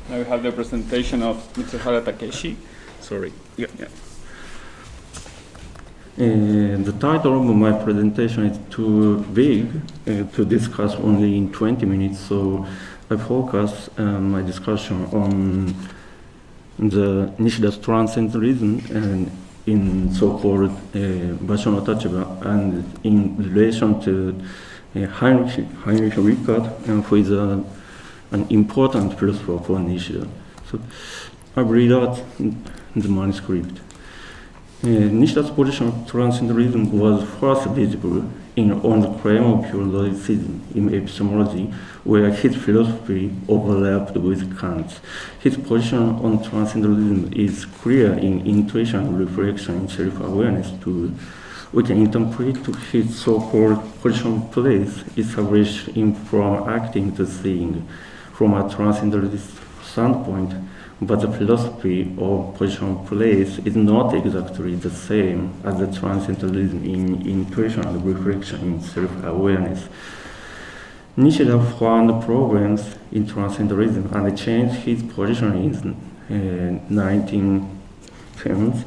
Now we have the presentation of Mitsuhara Takeshi. Sorry. Yeah. The title of my presentation is too big to discuss only in 20 minutes, so I focus my discussion on the Nishida's Transcendentalism and in so-called Basho no Tachaba, and in relation to Heinrich Rickert, who is an important philosopher for Nishida. So I read out the manuscript. Nishida's position of Transcendentalism was first visible on the claim of pure logicism in epistemology, where his philosophy overlapped with Kant's. His position on Transcendentalism is clear in intuition, reflection, and self-awareness too. We can interpret his so-called position of place established him from acting to seeing from a transcendentalist standpoint, but the philosophy of position of place is not exactly the same as the transcendentalism in intuition and reflection in self-awareness. Nishida found problems in transcendentalism and changed his position in 1910s.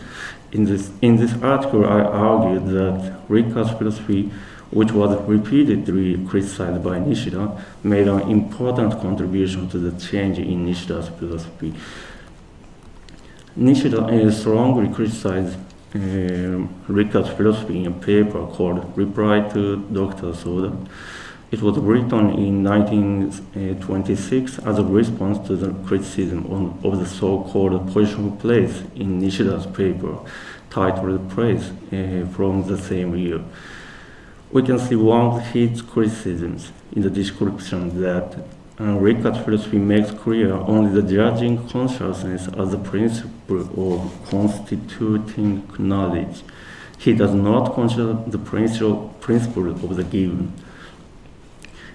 In this article, I argued that Rickert's philosophy, which was repeatedly criticized by Nishida, made an important contribution to the change in Nishida's philosophy. Nishida strongly criticized Rickert's philosophy in a paper called Reply to Dr. Soda. It was written in 1926 as a response to the criticism of the so-called position of place in Nishida's paper, titled Place, from the same year. We can see one of his criticisms in the description that Rickert's philosophy makes clear only the judging consciousness as the principle of constituting knowledge. He does not consider the principle of the given.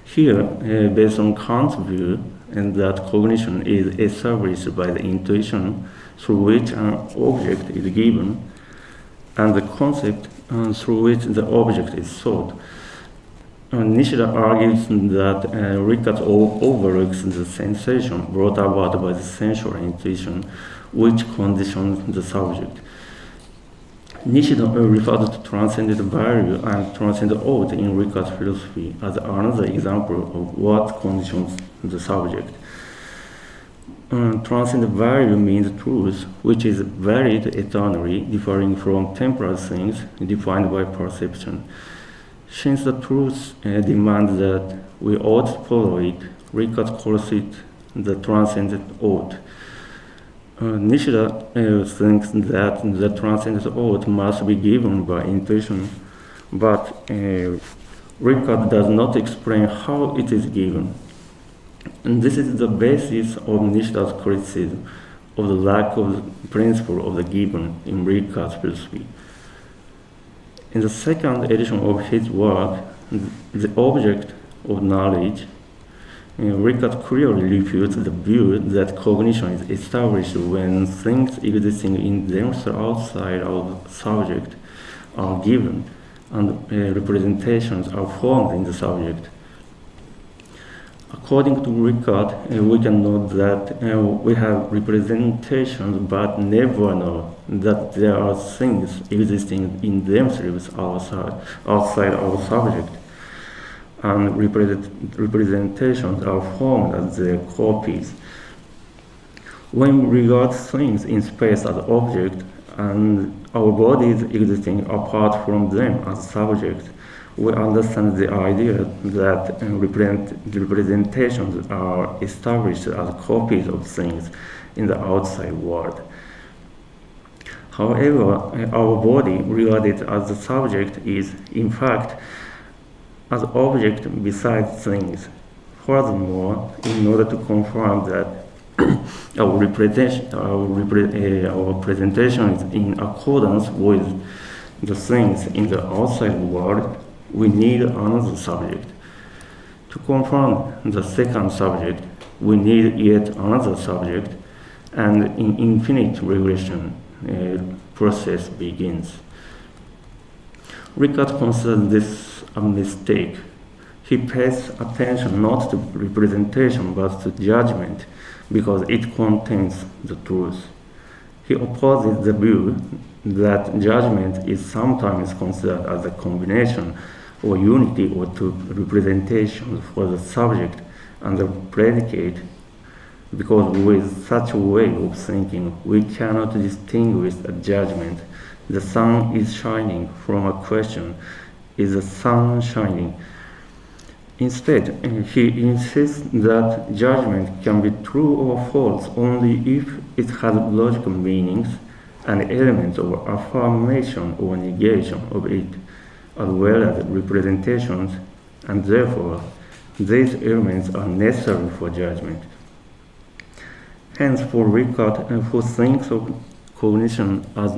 Here, based on Kant's view, and that cognition is established by the intuition through which an object is given, and the concept through which the object is sought. Nishida argues that Rickert overlooks the sensation brought about by the sensual intuition, which conditions the subject. Nishida referred to transcendent value and transcendent ought in Rickert's philosophy as another example of what conditions the subject. Transcendent value means truth, which is valid eternally, differing from temporal things defined by perception. Since the truth demands that we ought to follow it, Rickert calls it the transcendent ought. Nishida thinks that the transcendent ought must be given by intuition, but Rickert does not explain how it is given. And this is the basis of Nishida's criticism of the lack of the principle of the given in Rickert's philosophy. In the second edition of his work, The Object of Knowledge, Rickert clearly refutes the view that cognition is established when things existing in themselves outside of the subject are given and representations are formed in the subject. According to Rickert, we can note that we have representations but never know that there are things existing in themselves outside our subject, and representations are formed as their copies. When we regard things in space as objects and our bodies existing apart from them as subjects, we understand the idea that representations are established as copies of things in the outside world. However, our body, regarded as the subject, is in fact as object besides things. Furthermore, in order to confirm that our presentation is in accordance with the things in the outside world, we need another subject. To confirm the second subject, we need yet another subject, and an infinite regression process begins. Rickert considers this a mistake. He pays attention not to representation but to judgment because it contains the truth. He opposes the view that judgment is sometimes considered as a combination or unity or two representations for the subject and the predicate, because with such a way of thinking we cannot distinguish a judgment. The sun is shining from a question, is the sun shining? Instead, he insists that judgment can be true or false only if it has logical meanings and elements of affirmation or negation of it, as well as representations, and therefore these elements are necessary for judgment. Hence, for Rickert, who thinks of cognition as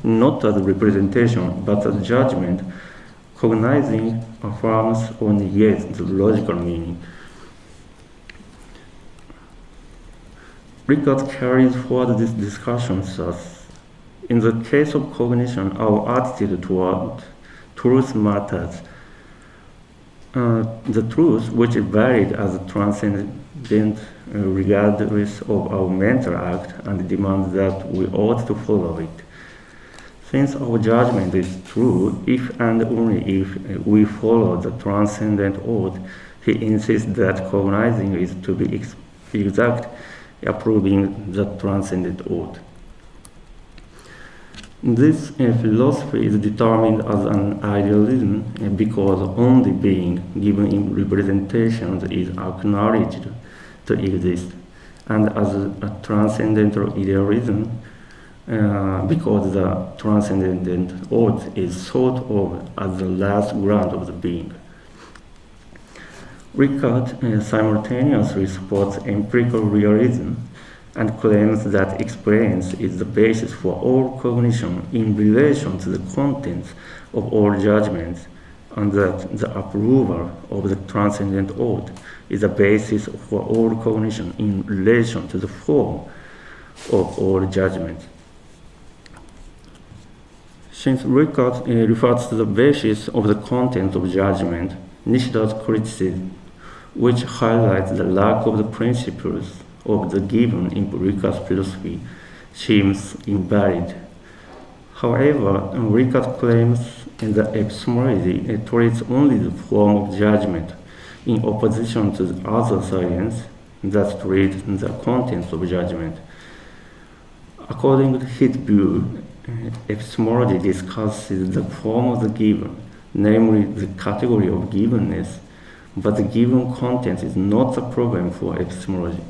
not as representation but as judgment, cognizing affirms or negates the logical meaning. Rickert carries forward this discussion thus: in the case of cognition, our attitude toward truth matters. The truth, which is valid as transcendent regardless of our mental act, and demands that we ought to follow it. Since our judgment is true if and only if we follow the transcendent oath, he insists that cognizing is to be exact, approving the transcendent oath. This philosophy is determined as an idealism because only being given in representations is acknowledged to exist, and as a transcendental idealism because the transcendent oath is thought of as the last ground of the being. Rickert simultaneously supports empirical realism and claims that experience is the basis for all cognition in relation to the contents of all judgments, and that the approval of the transcendent oath is the basis for all cognition in relation to the form of all judgments. Since Rickert refers to the basis of the content of judgment, Nishida's criticism, which highlights the lack of the principles of the given in Rickert's philosophy, seems invalid. However, Rickert claims that epistemology treats only the form of judgment, in opposition to the other science that treats the contents of judgment. According to his view, epistemology discusses the form of the given, namely the category of givenness, but the given content is not the problem for epistemology.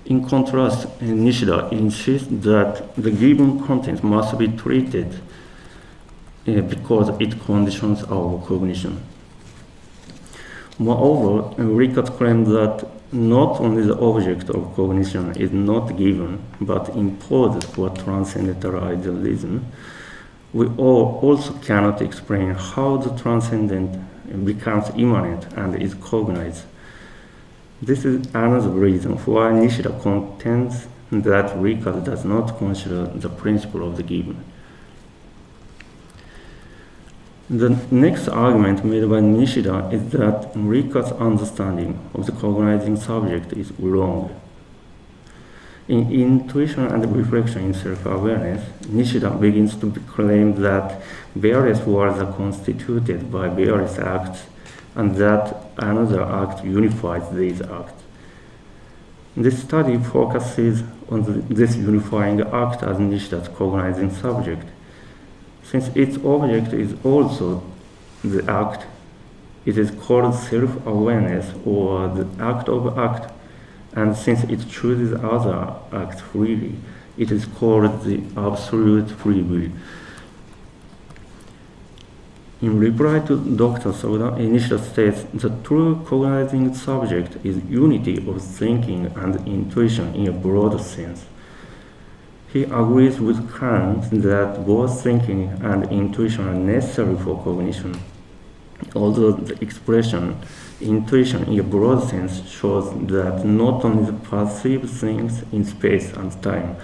In contrast, Nishida insists that the given content must be treated because it conditions our cognition. Moreover, Rickert claims that not only the object of cognition is not given, but imposed for transcendental idealism, we also cannot explain how the transcendent becomes immanent and is cognized. This is another reason why Nishida contends that Rickert does not consider the principle of the given. The next argument made by Nishida is that Rickert's understanding of the cognizing subject is wrong. In Intuition and Reflection in Self-Awareness, Nishida begins to claim that various worlds are constituted by various acts, and that another act unifies these acts. This study focuses on this unifying act as Nishida's cognizing subject. Since its object is also the act, it is called self-awareness or the act of act, and since it chooses other acts freely, it is called the absolute free will. In reply to Dr. Soda, Nishida states the true cognizing subject is unity of thinking and intuition in a broad sense. He agrees with Kant that both thinking and intuition are necessary for cognition, although the expression intuition in a broad sense shows that not only the perceived things in space and time,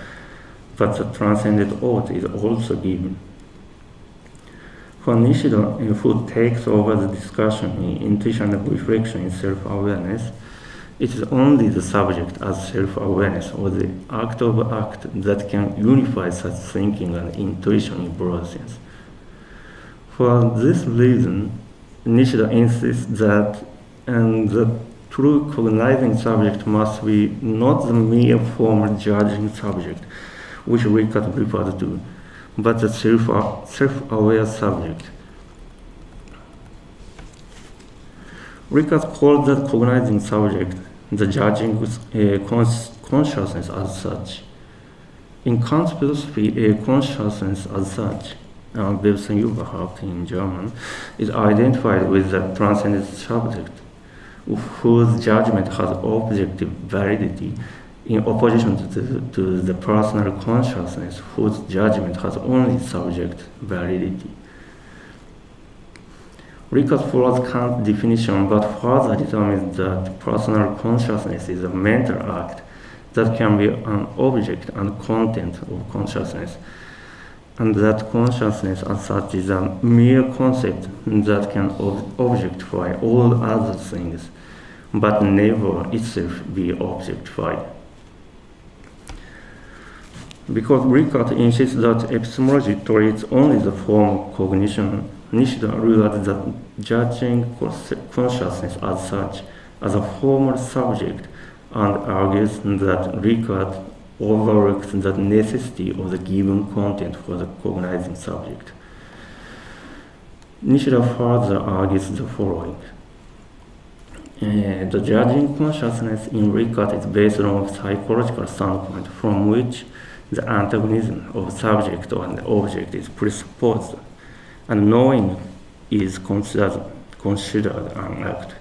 but the transcendent oath is also given. For Nishida, who takes over the discussion in intuition and reflection in self-awareness, it is only the subject as self-awareness or the act of act that can unify such thinking and intuition in broad sense. For this reason, Nishida insists that the true cognizing subject must be not the mere formal judging subject, which Rickert referred to, but the self-aware subject. Rickert called the cognizing subject the judging consciousness as such. In Kant's philosophy, consciousness as such, Bewusstsein überhaupt in German, is identified with the transcendent subject, whose judgment has objective validity, in opposition to the personal consciousness, whose judgment has only subject validity. Rickert follows Kant's definition, but further determines that personal consciousness is a mental act that can be an object and content of consciousness, and that consciousness as such is a mere concept that can objectify all other things, but never itself be objectified. Because Rickert insists that epistemology treats only the form of cognition, Nishida regards the judging consciousness as such as a formal subject and argues that Rickert overlooks the necessity of the given content for the cognizing subject. Nishida further argues the following. The judging consciousness in Rickert is based on a psychological standpoint from which the antagonism of subject and object is presupposed, and knowing is considered an act.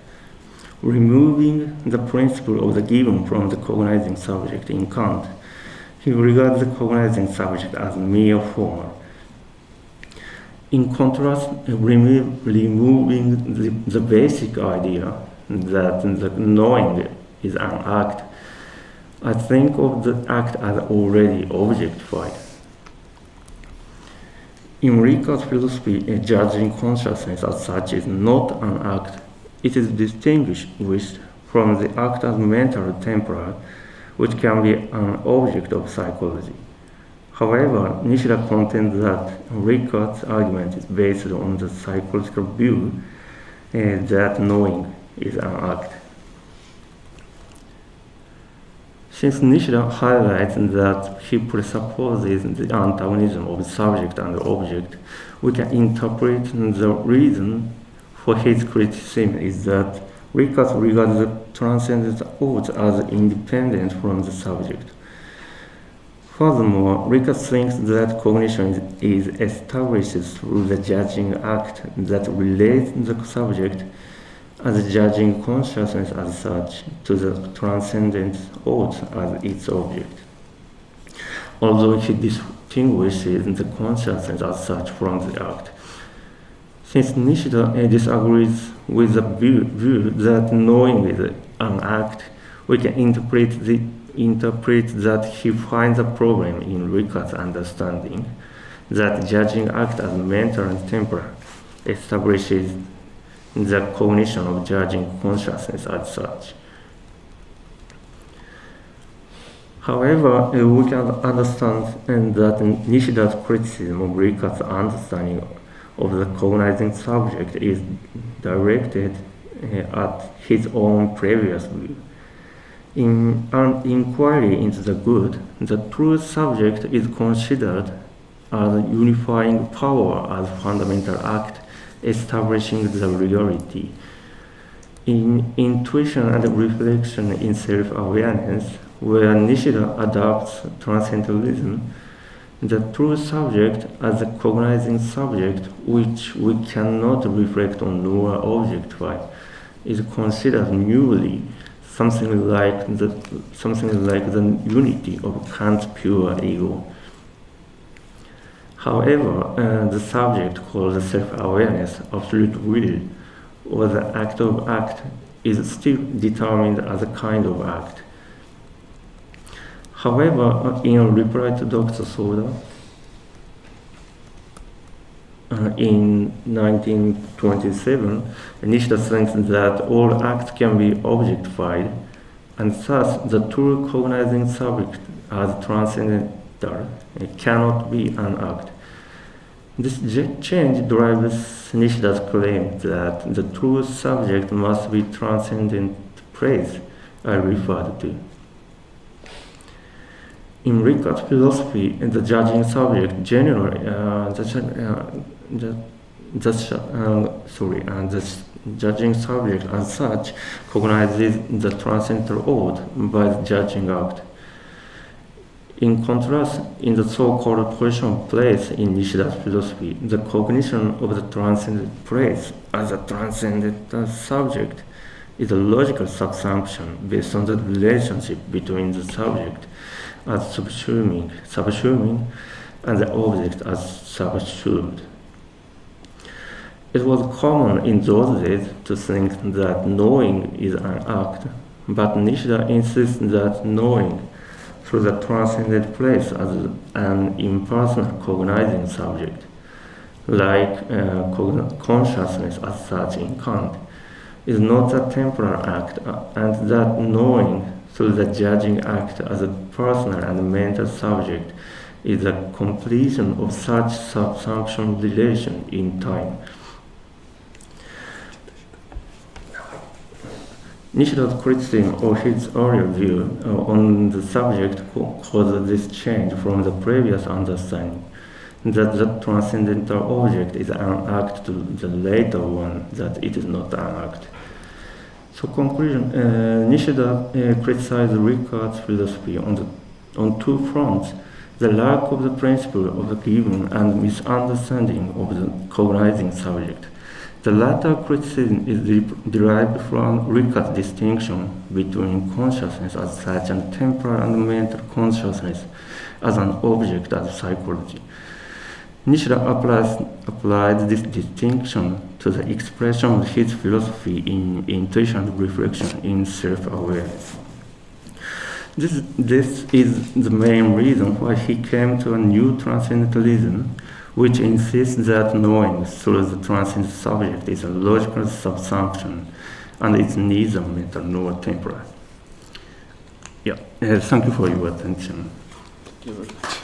Removing the principle of the given from the cognizing subject in Kant, he regards the cognizing subject as mere formal. In contrast, removing the basic idea that the knowing is an act, I think of the act as already objectified. In Rickert's philosophy, a judging consciousness as such is not an act. It is distinguished from the act as mental temporal, which can be an object of psychology. However, Nishida contends that Rickert's argument is based on the psychological view that knowing is an act. Since Nishida highlights that he presupposes the antagonism of subject and object, we can interpret the reason for his criticism is that Rickert regards the transcendent ought as independent from the subject. Furthermore, Rickert thinks that cognition is established through the judging act that relates the subject as judging consciousness as such to the transcendent ought as its object, although he distinguishes the consciousness as such from the act. Since Nishida disagrees with the view that knowing is an act, we can interpret that he finds a problem in Rickert's understanding that judging act as mental and temporal establishes the cognition of judging consciousness as such. However, we can understand that Nishida's criticism of Rickert's understanding of the cognizing subject is directed at his own previous view. In an inquiry into the good, the true subject is considered as unifying power as fundamental act, establishing the reality. In intuition and reflection in self-awareness, where Nishida adopts Transcendentalism, the true subject as a cognizing subject which we cannot reflect on nor objectify is considered newly something like the unity of Kant's pure ego. However, the subject called the self-awareness, absolute will, or the act of act is still determined as a kind of act. However, in a reply to Dr. Soda, in 1927, Nishida thinks that all acts can be objectified, and thus the true cognizing subject as transcendental cannot be an act. This change drives Nishida's claim that the true subject must be transcendent place I referred to. In Rickert's philosophy, the judging subject generally, the judging subject as such cognizes the transcendental oath by the judging act. In contrast, in the so-called position of place in Nishida's philosophy, the cognition of the transcendent place as a transcendental subject is a logical subsumption based on the relationship between the subject as subsuming, and the object as subsumed. It was common in those days to think that knowing is an act, but Nishida insists that knowing through the transcendent place as an impersonal cognizing subject, like consciousness as such in Kant, is not a temporal act, and that knowing through the judging act as a personal and mental subject is a completion of such subsumption relation in time. Nishida's criticism of his earlier view on the subject caused this change from the previous understanding that the transcendental object is an act to the later one that it is not an act. So conclusion, Nishida criticized Rickert's philosophy on two fronts: the lack of the principle of the given and misunderstanding of the cognizing subject. The latter criticism is derived from Rickert's distinction between consciousness as such and temporal and mental consciousness as an object as psychology. Nishida applied this distinction to the expression of his philosophy in intuition and reflection in self-awareness. This is the main reason why he came to a new transcendentalism, which insists that knowing through the transcendent subject is a logical subsumption, and it's neither mental nor temporal. Yeah, thank you for your attention. Thank you very much.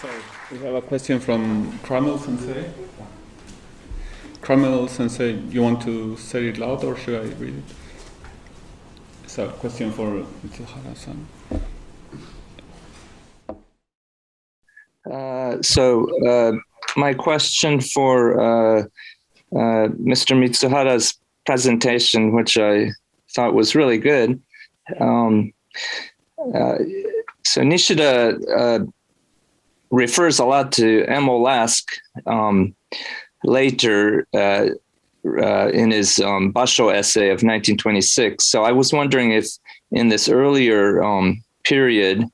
So we have a question from Kramel Sensei. Kramel Sensei, you want to say it loud or should I read it? It's a question for Mitsuhara-san. My question for Mr. Mitsuhara's presentation, which I thought was really good. So Nishida refers a lot to Emil Lask later in his Basho essay of 1926. So I was wondering if in this earlier period,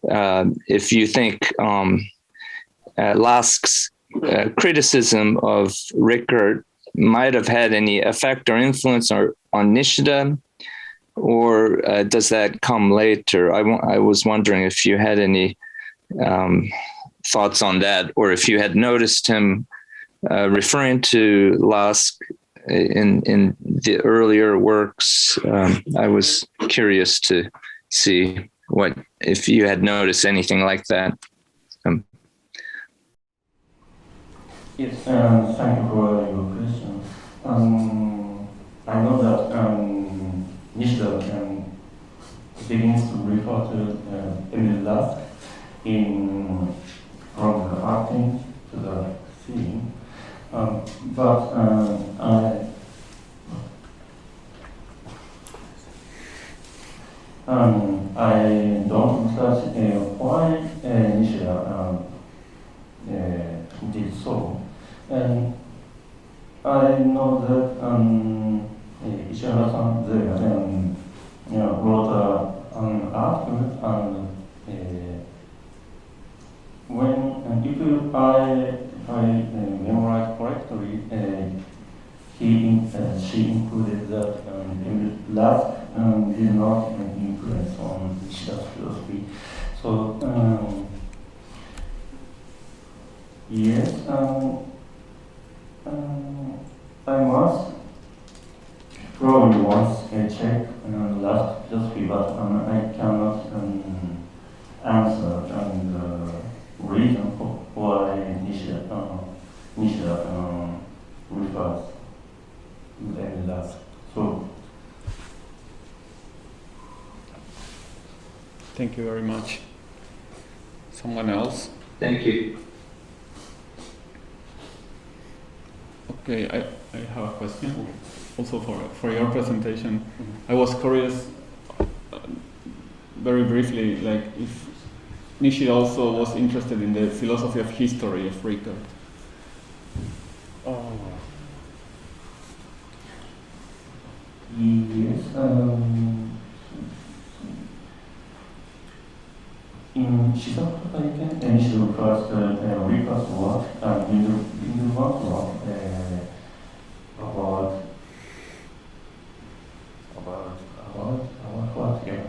if you think Lask's criticism of Rickert might have had any effect or influence on Nishida, or does that come later? I was wondering if you had any thoughts on that, or if you had noticed him referring to Lask in the earlier works. I was curious to see if you had noticed anything like that. Yes, thank you for your question. I know that Nishida begins to refer to Emil Lask from the acting to the seeing, but I don't research why Nishida did so. And I know that Ishihara-san there wrote an article, and if I memorize correctly, she included that Lask did not influence on Nishida's philosophy. So yes, Thank you very much. Someone else? Thank you. Okay, I have a question also for your presentation. I was curious, very briefly, like if Nishida also was interested in the philosophy of history of Rickert. Yes. In Shizuoka Taiken, Nishida refers to Rickert's work and Windelbach's work about what? Yeah.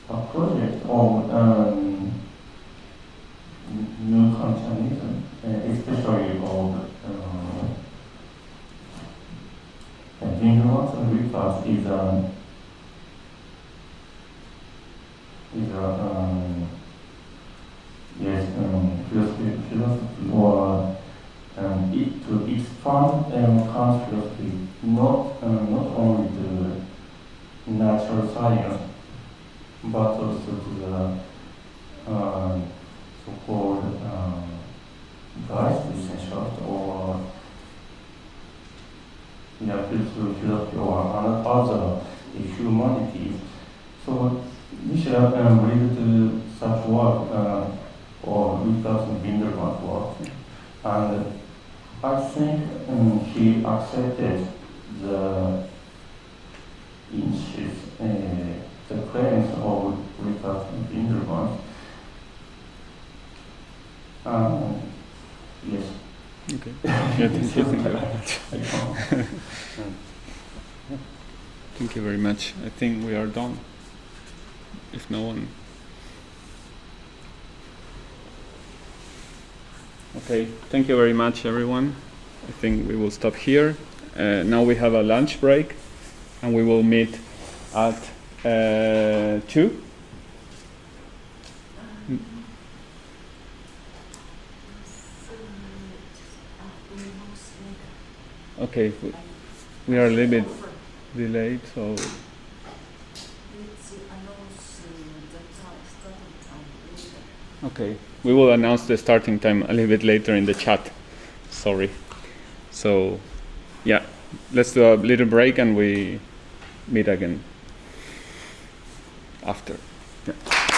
A project on new Kantianism, especially of Windelbach and Rickert is philosophy or to expand Kant's philosophy, not only to natural science, but also to the so-called Geisteswissenschaft or philosophy or other humanities. So Nishida related to such work or Rickert and Windelbach work, and I think he accepted the claims of Rickert and Windelbach. Yes. Okay. Yeah, thank you very much. Thank you very much. I think we are done. If no one. Okay, thank you very much, everyone. I think we will stop here. Now we have a lunch break, and we will meet at 2. Okay, we are a little bit delayed, so. Okay, we will announce the starting time a little bit later in the chat. Sorry. So, yeah, let's do a little break and we meet again after. Yeah.